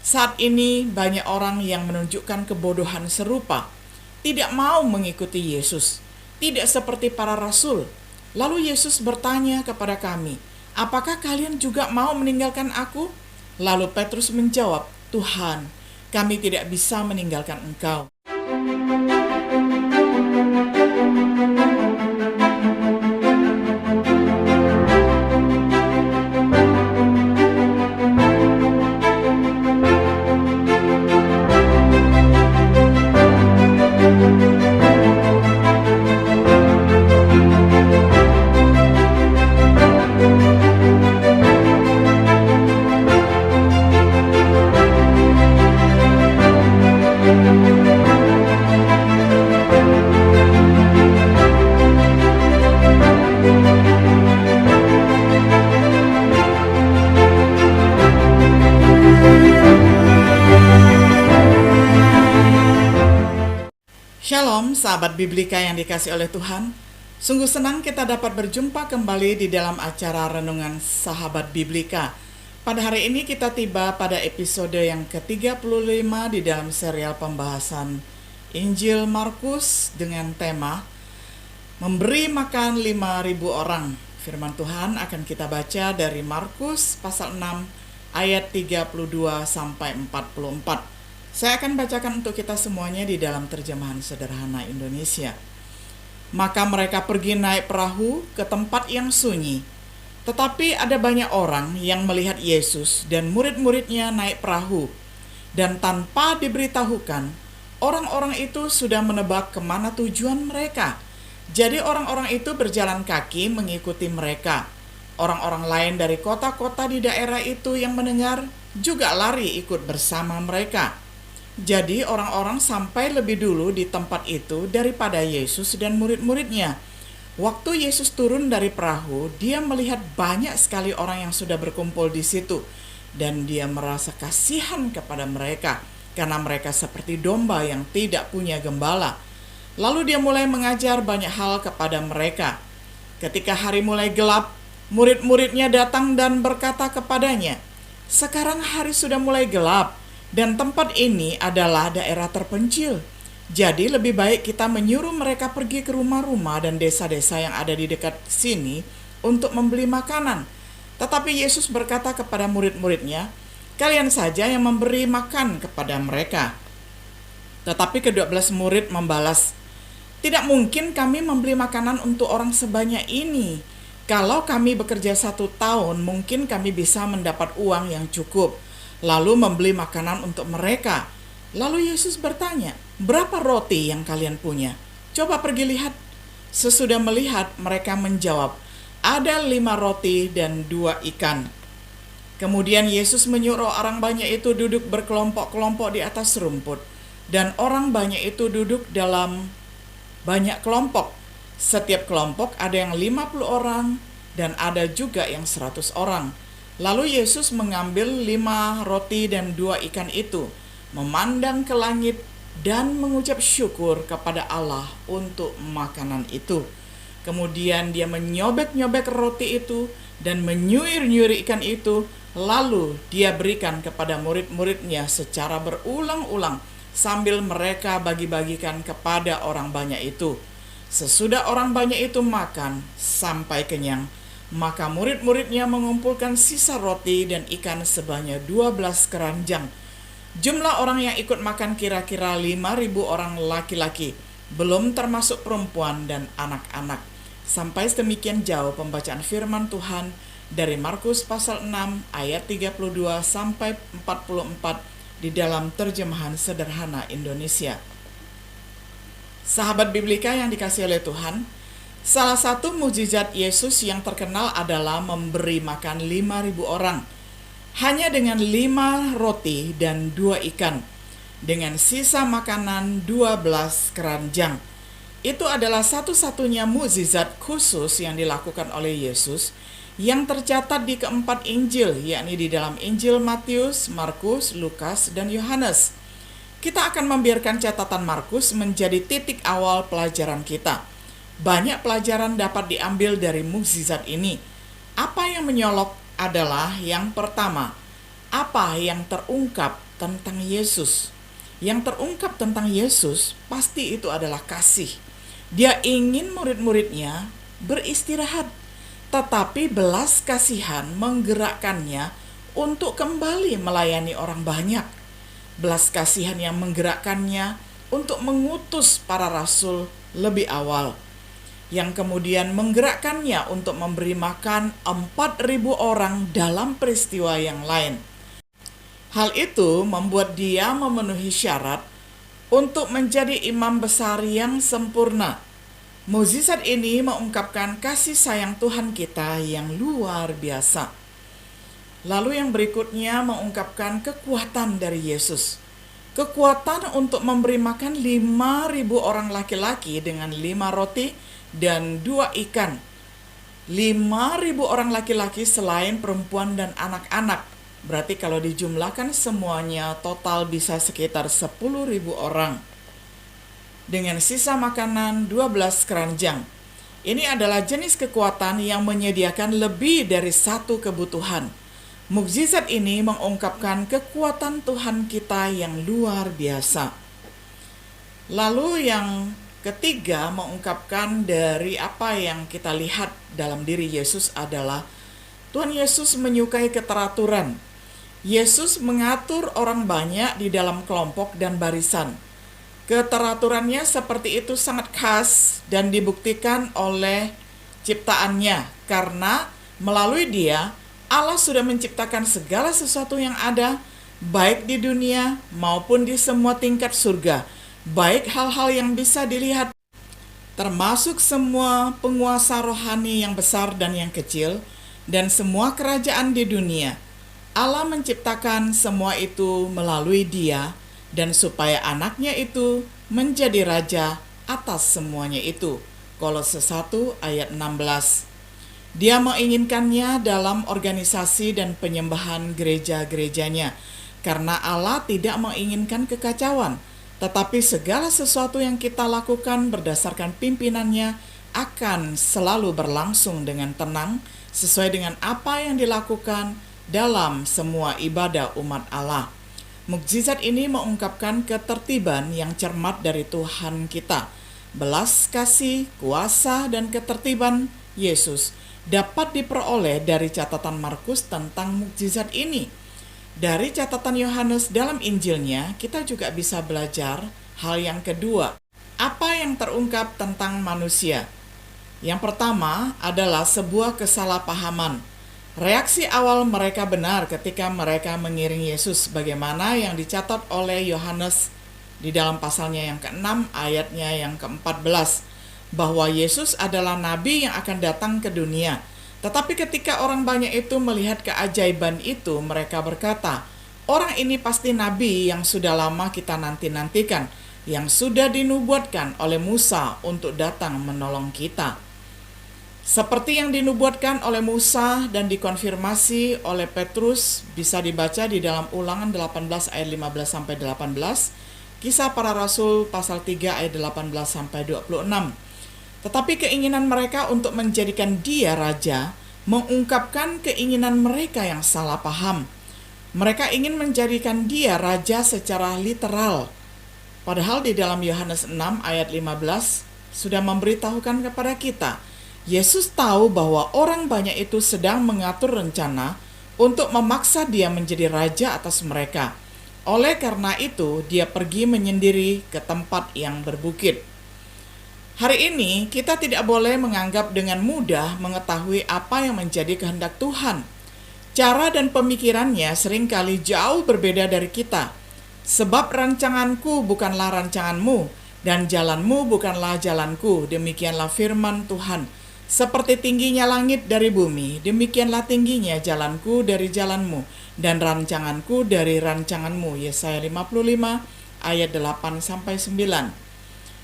Saat ini banyak orang yang menunjukkan kebodohan serupa, tidak mau mengikuti Yesus, tidak seperti para rasul. Lalu Yesus bertanya kepada kami, "Apakah kalian juga mau meninggalkan aku?" Lalu Petrus menjawab, "Tuhan, kami tidak bisa meninggalkan Engkau." Shalom, sahabat Biblika yang dikasih oleh Tuhan. Sungguh senang kita dapat berjumpa kembali di dalam acara Renungan Sahabat Biblika. Pada hari ini kita tiba pada episode yang ke-35 di dalam serial pembahasan Injil Markus dengan tema Memberi Makan 5.000 Orang. Firman Tuhan akan kita baca dari Markus pasal 6 ayat 32 sampai 44. Saya akan bacakan untuk kita semuanya di dalam terjemahan sederhana Indonesia. Maka mereka pergi naik perahu ke tempat yang sunyi. Tetapi ada banyak orang yang melihat Yesus dan murid-muridnya naik perahu. Dan tanpa diberitahukan, orang-orang itu sudah menebak kemana tujuan mereka. Jadi orang-orang itu berjalan kaki mengikuti mereka. Orang-orang lain dari kota-kota di daerah itu yang mendengar juga lari ikut bersama mereka. Jadi orang-orang sampai lebih dulu di tempat itu daripada Yesus dan murid-muridnya. Waktu Yesus turun dari perahu, dia melihat banyak sekali orang yang sudah berkumpul di situ. Dan dia merasa kasihan kepada mereka, karena mereka seperti domba yang tidak punya gembala. Lalu dia mulai mengajar banyak hal kepada mereka. Ketika hari mulai gelap, murid-muridnya datang dan berkata kepadanya, "Sekarang hari sudah mulai gelap, dan tempat ini adalah daerah terpencil. Jadi lebih baik kita menyuruh mereka pergi ke rumah-rumah dan desa-desa yang ada di dekat sini untuk membeli makanan." Tetapi Yesus berkata kepada murid-muridnya, "Kalian saja yang memberi makan kepada mereka." Tetapi ke-12 murid membalas, "Tidak mungkin kami membeli makanan untuk orang sebanyak ini. Kalau kami bekerja 1 tahun, mungkin kami bisa mendapat uang yang cukup, lalu membeli makanan untuk mereka." Lalu Yesus bertanya, "Berapa roti yang kalian punya? Coba pergi lihat." Sesudah melihat, mereka menjawab, "Ada 5 roti dan 2 ikan." Kemudian Yesus menyuruh orang banyak itu duduk berkelompok-kelompok di atas rumput, dan orang banyak itu duduk dalam banyak kelompok. Setiap kelompok ada yang 50 orang dan ada juga yang 100 orang. Lalu Yesus mengambil 5 roti dan 2 ikan itu, memandang ke langit dan mengucap syukur kepada Allah untuk makanan itu. Kemudian dia menyobek-nyobek roti itu dan menyuir-nyuir ikan itu, lalu dia berikan kepada murid-muridnya secara berulang-ulang sambil mereka bagi-bagikan kepada orang banyak itu. Sesudah orang banyak itu makan sampai kenyang, maka murid-muridnya mengumpulkan sisa roti dan ikan sebanyak 12 keranjang. Jumlah orang yang ikut makan kira-kira 5.000 orang laki-laki, belum termasuk perempuan dan anak-anak. Sampai sedemikian jauh pembacaan firman Tuhan dari Markus pasal 6 ayat 32 sampai 44 di dalam terjemahan sederhana Indonesia. Sahabat Biblika yang dikasihi oleh Tuhan, salah satu mukjizat Yesus yang terkenal adalah memberi makan 5.000 orang hanya dengan 5 roti dan 2 ikan, dengan sisa makanan 12 keranjang. Itu adalah satu-satunya mukjizat khusus yang dilakukan oleh Yesus yang tercatat di keempat Injil, yakni di dalam Injil Matius, Markus, Lukas, dan Yohanes. Kita akan membiarkan catatan Markus menjadi titik awal pelajaran kita. Banyak pelajaran dapat diambil dari mukjizat ini. Apa yang menyolok adalah yang pertama, apa yang terungkap tentang Yesus. Yang terungkap tentang Yesus pasti itu adalah kasih. Dia ingin murid-muridnya beristirahat, tetapi belas kasihan menggerakkannya untuk kembali melayani orang banyak. Belas kasihan yang menggerakkannya untuk mengutus para rasul lebih awal, yang kemudian menggerakkannya untuk memberi makan 4.000 orang dalam peristiwa yang lain. Hal itu membuat dia memenuhi syarat untuk menjadi imam besar yang sempurna. Mukjizat ini mengungkapkan kasih sayang Tuhan kita yang luar biasa. Lalu yang berikutnya mengungkapkan kekuatan dari Yesus. Kekuatan untuk memberi makan 5.000 orang laki-laki dengan 5 roti dan 2 ikan. 5.000 orang laki-laki selain perempuan dan anak-anak. Berarti kalau dijumlahkan semuanya total bisa sekitar 10.000 orang. Dengan sisa makanan 12 keranjang. Ini adalah jenis kekuatan yang menyediakan lebih dari satu kebutuhan. Mukjizat ini mengungkapkan kekuatan Tuhan kita yang luar biasa. Lalu yang ketiga mengungkapkan dari apa yang kita lihat dalam diri Yesus adalah Tuhan Yesus menyukai keteraturan. Yesus mengatur orang banyak di dalam kelompok dan barisan. Keteraturannya seperti itu sangat khas dan dibuktikan oleh ciptaannya, karena melalui Dia Allah sudah menciptakan segala sesuatu yang ada, baik di dunia maupun di semua tingkat surga, baik hal-hal yang bisa dilihat, termasuk semua penguasa rohani yang besar dan yang kecil, dan semua kerajaan di dunia. Allah menciptakan semua itu melalui Dia, dan supaya anaknya itu menjadi raja atas semuanya itu. Kolose 1 ayat 16. Dia menginginkannya dalam organisasi dan penyembahan gereja-gerejanya, karena Allah tidak menginginkan kekacauan, tetapi segala sesuatu yang kita lakukan berdasarkan pimpinannya akan selalu berlangsung dengan tenang, sesuai dengan apa yang dilakukan dalam semua ibadah umat Allah. Mukjizat ini mengungkapkan ketertiban yang cermat dari Tuhan kita. Belas kasih, kuasa, dan ketertiban Yesus dapat diperoleh dari catatan Markus tentang mukjizat ini. Dari catatan Yohanes dalam Injilnya, kita juga bisa belajar hal yang kedua. Apa yang terungkap tentang manusia? Yang pertama adalah sebuah kesalahpahaman. Reaksi awal mereka benar ketika mereka mengiring Yesus, bagaimana yang dicatat oleh Yohanes di dalam pasalnya yang ke-6 ayatnya yang ke-14. Bahwa Yesus adalah nabi yang akan datang ke dunia. Tetapi ketika orang banyak itu melihat keajaiban itu, mereka berkata, orang ini pasti nabi yang sudah lama kita nanti-nantikan, yang sudah dinubuatkan oleh Musa untuk datang menolong kita. Seperti yang dinubuatkan oleh Musa dan dikonfirmasi oleh Petrus, bisa dibaca di dalam Ulangan 18 ayat 15-18, Kisah Para Rasul pasal 3 ayat 18-26. Tetapi keinginan mereka untuk menjadikan Dia raja mengungkapkan keinginan mereka yang salah paham. Mereka ingin menjadikan Dia raja secara literal. Padahal di dalam Yohanes 6 ayat 15 sudah memberitahukan kepada kita, Yesus tahu bahwa orang banyak itu sedang mengatur rencana untuk memaksa Dia menjadi raja atas mereka. Oleh karena itu, Dia pergi menyendiri ke tempat yang berbukit. Hari ini kita tidak boleh menganggap dengan mudah mengetahui apa yang menjadi kehendak Tuhan. Cara dan pemikirannya seringkali jauh berbeda dari kita. Sebab rancanganku bukanlah rancanganmu, dan jalanmu bukanlah jalanku, demikianlah firman Tuhan. Seperti tingginya langit dari bumi, demikianlah tingginya jalanku dari jalanmu, dan rancanganku dari rancanganmu. Yesaya 55 ayat 8-9.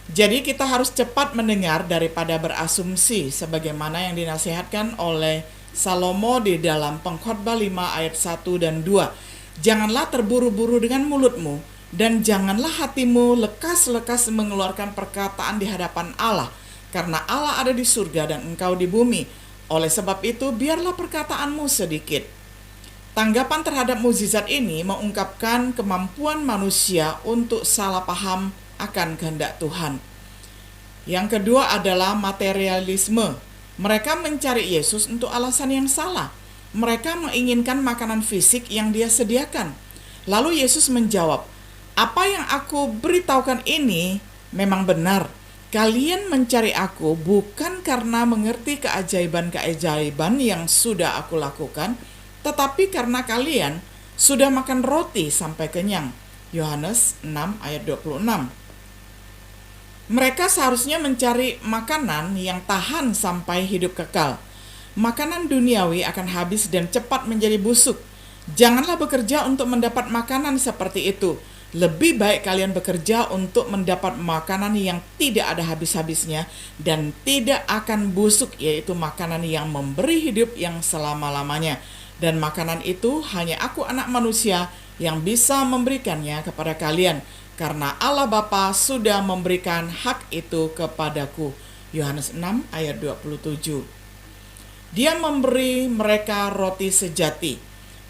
Jadi kita harus cepat mendengar daripada berasumsi, sebagaimana yang dinasihatkan oleh Salomo di dalam Pengkhotbah 5 ayat 1 dan 2. Janganlah terburu-buru dengan mulutmu, dan janganlah hatimu lekas-lekas mengeluarkan perkataan di hadapan Allah, karena Allah ada di surga dan engkau di bumi. Oleh sebab itu, biarlah perkataanmu sedikit. Tanggapan terhadap mukjizat ini mengungkapkan kemampuan manusia untuk salah paham akan kehendak Tuhan. Yang kedua adalah materialisme. Mereka mencari Yesus untuk alasan yang salah. Mereka menginginkan makanan fisik yang Dia sediakan. Lalu Yesus menjawab, "Apa yang aku beritahukan ini memang benar. Kalian mencari aku bukan karena mengerti keajaiban-keajaiban yang sudah aku lakukan, tetapi karena kalian sudah makan roti sampai kenyang." Yohanes 6 ayat 26. Mereka seharusnya mencari makanan yang tahan sampai hidup kekal. Makanan duniawi akan habis dan cepat menjadi busuk. Janganlah bekerja untuk mendapat makanan seperti itu. Lebih baik kalian bekerja untuk mendapat makanan yang tidak ada habis-habisnya dan tidak akan busuk, yaitu makanan yang memberi hidup yang selama-lamanya. Dan makanan itu hanya Aku, Anak Manusia, yang bisa memberikannya kepada kalian, karena Allah Bapa sudah memberikan hak itu kepadaku. Yohanes 6 ayat 27. Dia memberi mereka roti sejati.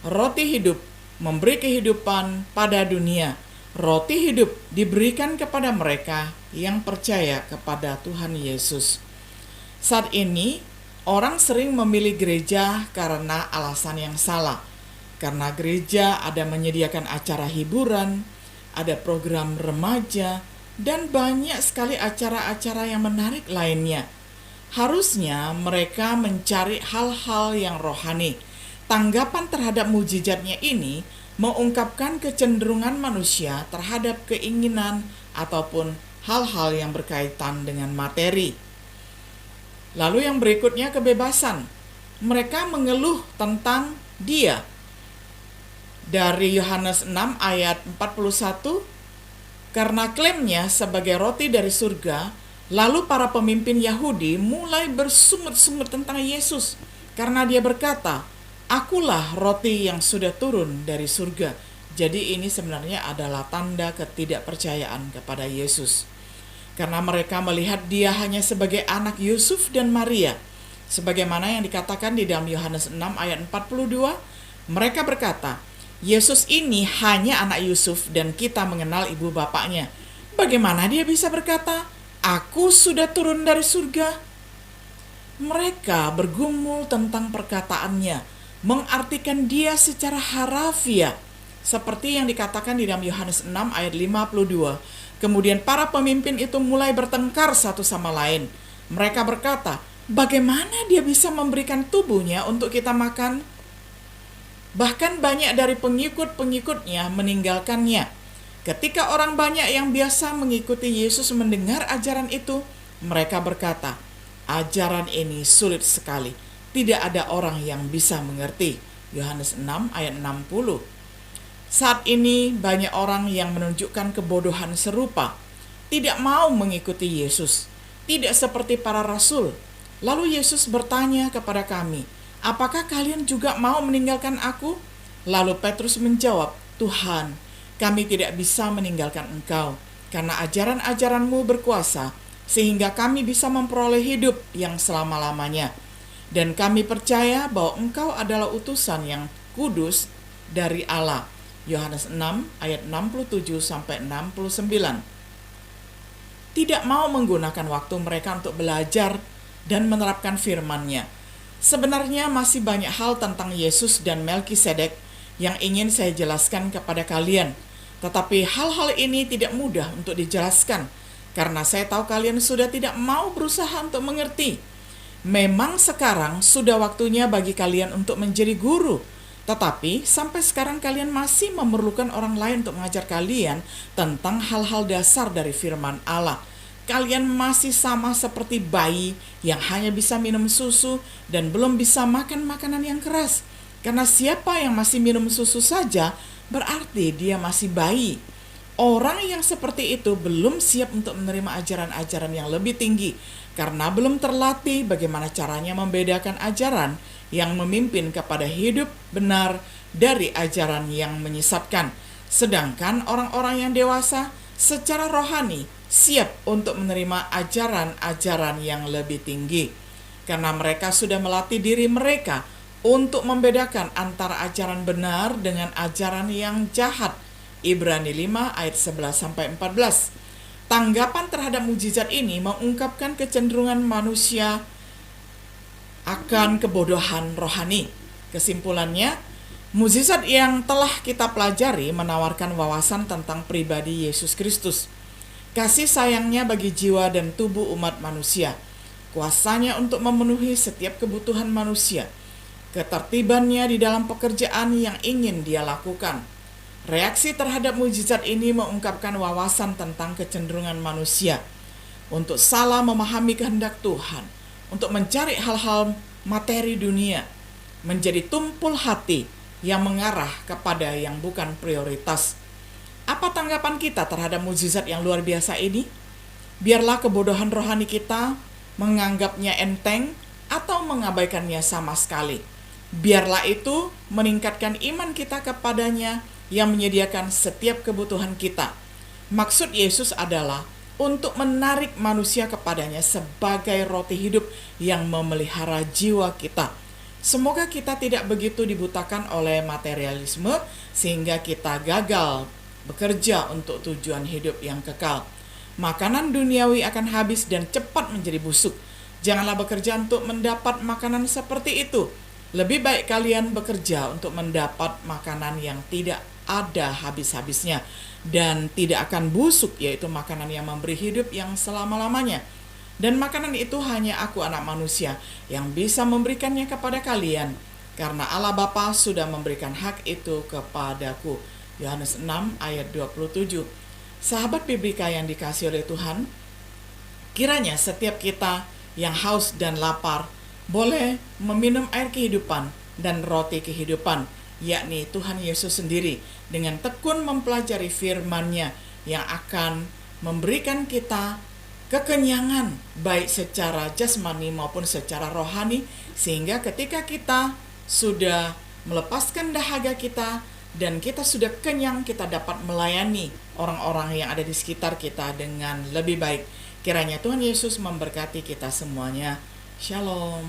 Roti hidup memberi kehidupan pada dunia. Roti hidup diberikan kepada mereka yang percaya kepada Tuhan Yesus. Saat ini, orang sering memilih gereja karena alasan yang salah. Karena gereja ada menyediakan acara hiburan, ada program remaja, dan banyak sekali acara-acara yang menarik lainnya. Harusnya mereka mencari hal-hal yang rohani. Tanggapan terhadap mukjizatnya ini mengungkapkan kecenderungan manusia terhadap keinginan ataupun hal-hal yang berkaitan dengan materi. Lalu yang berikutnya, kebebasan. Mereka mengeluh tentang Dia. Dari Yohanes 6 ayat 41, karena klaimnya sebagai roti dari surga, lalu para pemimpin Yahudi mulai bersungut-sungut tentang Yesus, karena Dia berkata, "Akulah roti yang sudah turun dari surga." Jadi ini sebenarnya adalah tanda ketidakpercayaan kepada Yesus. Karena mereka melihat Dia hanya sebagai anak Yusuf dan Maria. Sebagaimana yang dikatakan di dalam Yohanes 6 ayat 42, mereka berkata, "Yesus ini hanya anak Yusuf dan kita mengenal ibu bapaknya. Bagaimana Dia bisa berkata, 'Aku sudah turun dari surga'?" Mereka bergumul tentang perkataannya, mengartikan Dia secara harafiah, seperti yang dikatakan di dalam Yohanes 6 ayat 52. Kemudian para pemimpin itu mulai bertengkar satu sama lain. Mereka berkata, "Bagaimana Dia bisa memberikan tubuhnya untuk kita makan?" Bahkan banyak dari pengikut-pengikutnya meninggalkannya. Ketika orang banyak yang biasa mengikuti Yesus mendengar ajaran itu, mereka berkata, "Ajaran ini sulit sekali. Tidak ada orang yang bisa mengerti." Yohanes 6 ayat 60. Saat ini banyak orang yang menunjukkan kebodohan serupa, tidak mau mengikuti Yesus, tidak seperti para rasul. Lalu Yesus bertanya kepada kami, "Apakah kalian juga mau meninggalkan Aku?" Lalu Petrus menjawab, "Tuhan, kami tidak bisa meninggalkan Engkau, karena ajaran-ajaran-Mu berkuasa, sehingga kami bisa memperoleh hidup yang selama-lamanya. Dan kami percaya bahwa Engkau adalah utusan yang kudus dari Allah." Yohanes 6 ayat 67-69. Tidak mau menggunakan waktu mereka untuk belajar dan menerapkan firman-Nya. Sebenarnya masih banyak hal tentang Yesus dan Melkisedek yang ingin saya jelaskan kepada kalian. Tetapi hal-hal ini tidak mudah untuk dijelaskan, karena saya tahu kalian sudah tidak mau berusaha untuk mengerti. Memang sekarang sudah waktunya bagi kalian untuk menjadi guru, tetapi sampai sekarang kalian masih memerlukan orang lain untuk mengajar kalian tentang hal-hal dasar dari firman Allah. Kalian masih sama seperti bayi yang hanya bisa minum susu dan belum bisa makan makanan yang keras. Karena siapa yang masih minum susu saja berarti dia masih bayi. Orang yang seperti itu belum siap untuk menerima ajaran-ajaran yang lebih tinggi, karena belum terlatih bagaimana caranya membedakan ajaran yang memimpin kepada hidup benar dari ajaran yang menyesatkan. Sedangkan orang-orang yang dewasa secara rohani siap untuk menerima ajaran-ajaran yang lebih tinggi, karena mereka sudah melatih diri mereka untuk membedakan antara ajaran benar dengan ajaran yang jahat. Ibrani 5 ayat 11-14. Tanggapan terhadap mukjizat ini mengungkapkan kecenderungan manusia akan kebodohan rohani. Kesimpulannya, mukjizat yang telah kita pelajari menawarkan wawasan tentang pribadi Yesus Kristus, kasih sayangnya bagi jiwa dan tubuh umat manusia, kuasanya untuk memenuhi setiap kebutuhan manusia, ketertibannya di dalam pekerjaan yang ingin dia lakukan. Reaksi terhadap mukjizat ini mengungkapkan wawasan tentang kecenderungan manusia untuk salah memahami kehendak Tuhan, untuk mencari hal-hal materi dunia, menjadi tumpul hati yang mengarah kepada yang bukan prioritas. Apa tanggapan kita terhadap mukjizat yang luar biasa ini? Biarlah kebodohan rohani kita menganggapnya enteng atau mengabaikannya sama sekali. Biarlah itu meningkatkan iman kita kepadanya yang menyediakan setiap kebutuhan kita. Maksud Yesus adalah untuk menarik manusia kepadanya sebagai roti hidup yang memelihara jiwa kita. Semoga kita tidak begitu dibutakan oleh materialisme sehingga kita gagal bekerja untuk tujuan hidup yang kekal. Makanan duniawi akan habis dan cepat menjadi busuk. Janganlah bekerja untuk mendapat makanan seperti itu. Lebih baik kalian bekerja untuk mendapat makanan yang tidak ada habis-habisnya dan tidak akan busuk, yaitu makanan yang memberi hidup yang selama-lamanya. Dan makanan itu hanya Aku, Anak Manusia, yang bisa memberikannya kepada kalian, karena Allah Bapa sudah memberikan hak itu kepadaku. Yohanes 6 ayat 27. Sahabat Biblika yang dikasihi oleh Tuhan, kiranya setiap kita yang haus dan lapar boleh meminum air kehidupan dan roti kehidupan, yakni Tuhan Yesus sendiri, dengan tekun mempelajari firman-Nya yang akan memberikan kita kekenyangan baik secara jasmani maupun secara rohani, sehingga ketika kita sudah melepaskan dahaga kita dan kita sudah kenyang, kita dapat melayani orang-orang yang ada di sekitar kita dengan lebih baik. Kiranya Tuhan Yesus memberkati kita semuanya. Shalom.